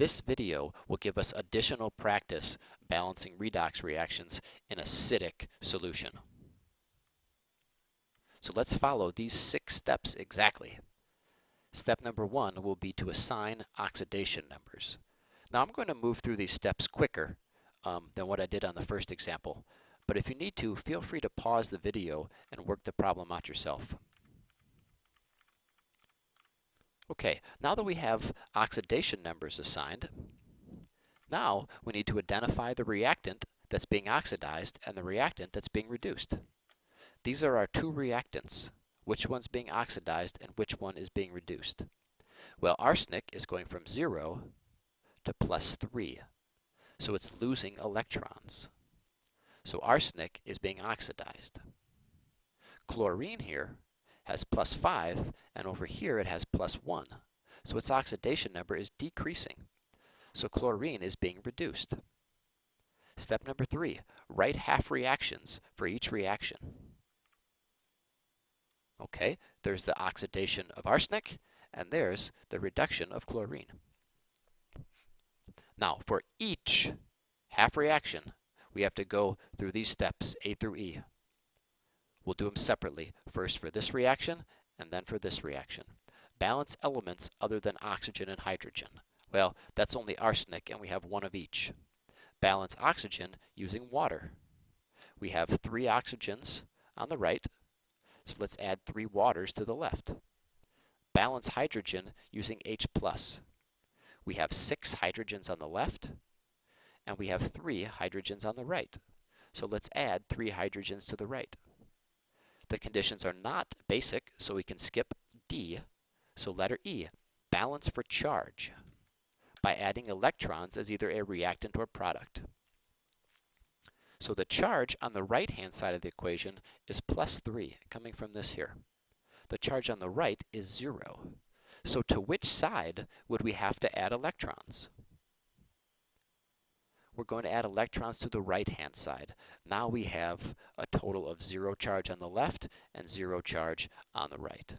This video will give us additional practice balancing redox reactions in acidic solution. So let's follow these 6 steps exactly. Step number 1 will be to assign oxidation numbers. Now I'm going to move through these steps quicker than what I did on the first example, but if you need to, feel free to pause the video and work the problem out yourself. Okay, now that we have oxidation numbers assigned, now we need to identify the reactant that's being oxidized and the reactant that's being reduced. These are our 2 reactants. Which one's being oxidized and which one is being reduced? Well, arsenic is going from 0 to +3, so it's losing electrons. So arsenic is being oxidized. Chlorine here has +5, and over here it has +1. So its oxidation number is decreasing. So chlorine is being reduced. Step number 3, write half reactions for each reaction. Okay, there's the oxidation of arsenic, and there's the reduction of chlorine. Now, for each half reaction, we have to go through these steps, A through E. We'll do them separately, first for this reaction and then for this reaction. Balance elements other than oxygen and hydrogen. Well, that's only arsenic, and we have 1 of each. Balance oxygen using water. We have 3 oxygens on the right, so let's add 3 waters to the left. Balance hydrogen using H+. We have 6 hydrogens on the left, and we have 3 hydrogens on the right. So let's add 3 hydrogens to the right. The conditions are not basic, so we can skip D. So letter E, balance for charge, by adding electrons as either a reactant or product. So the charge on the right-hand side of the equation is +3, coming from this here. The charge on the right is 0. So to which side would we have to add electrons? We're going to add electrons to the right-hand side. Now we have a total of 0 charge on the left and 0 charge on the right.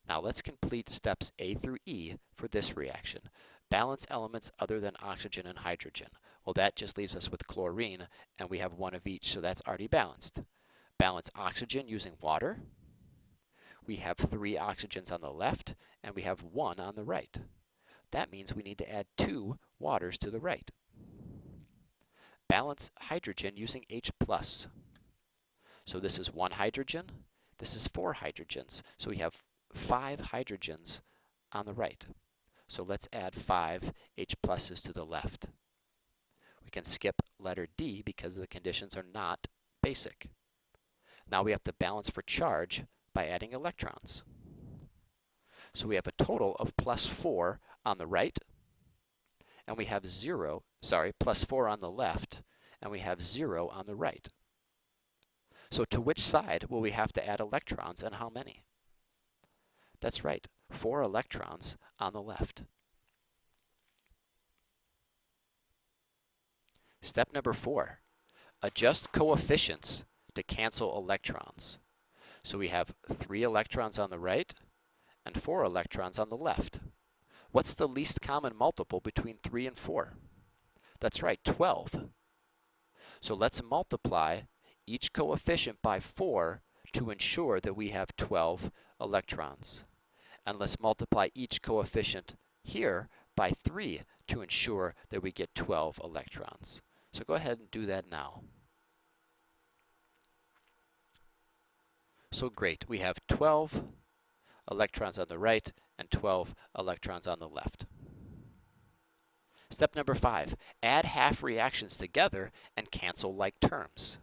Now let's complete steps A through E for this reaction. Balance elements other than oxygen and hydrogen. Well, that just leaves us with chlorine, and we have 1 of each, so that's already balanced. Balance oxygen using water. We have 3 oxygens on the left, and we have 1 on the right. That means we need to add 2 waters to the right. Balance hydrogen using H+. So this is 1 hydrogen, this is 4 hydrogens, so we have 5 hydrogens on the right. So let's add 5 H+'s to the left. We can skip letter D because the conditions are not basic. Now we have to balance for charge by adding electrons. So we have a total of +4 on the right, and we have +4 on the left, and we have 0 on the right. So to which side will we have to add electrons, and how many? That's right, 4 electrons on the left. Step number 4, adjust coefficients to cancel electrons. So we have 3 electrons on the right and 4 electrons on the left. What's the least common multiple between 3 and 4? That's right, 12. So let's multiply each coefficient by 4 to ensure that we have 12 electrons. And let's multiply each coefficient here by 3 to ensure that we get 12 electrons. So go ahead and do that now. So great, we have 12 electrons on the right and 12 electrons on the left. Step number 5, add half reactions together and cancel like terms.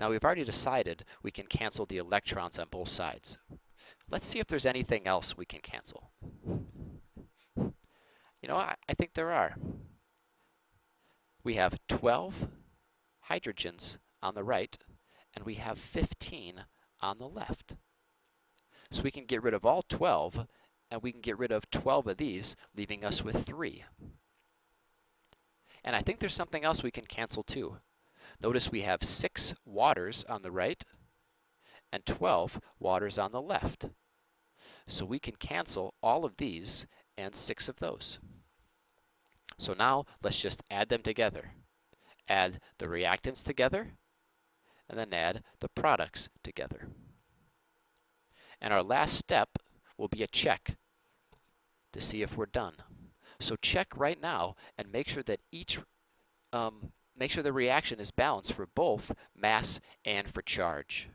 Now we've already decided we can cancel the electrons on both sides. Let's see if there's anything else we can cancel. You know, I think there are. We have 12 hydrogens on the right, and we have 15 on the left. So we can get rid of all 12, and we can get rid of 12 of these, leaving us with 3. And I think there's something else we can cancel too. Notice we have 6 waters on the right and 12 waters on the left. So we can cancel all of these and 6 of those. So now let's just add them together. Add the reactants together, and then add the products together. And our last step will be a check to see if we're done. So check right now and make sure that make sure the reaction is balanced for both mass and for charge.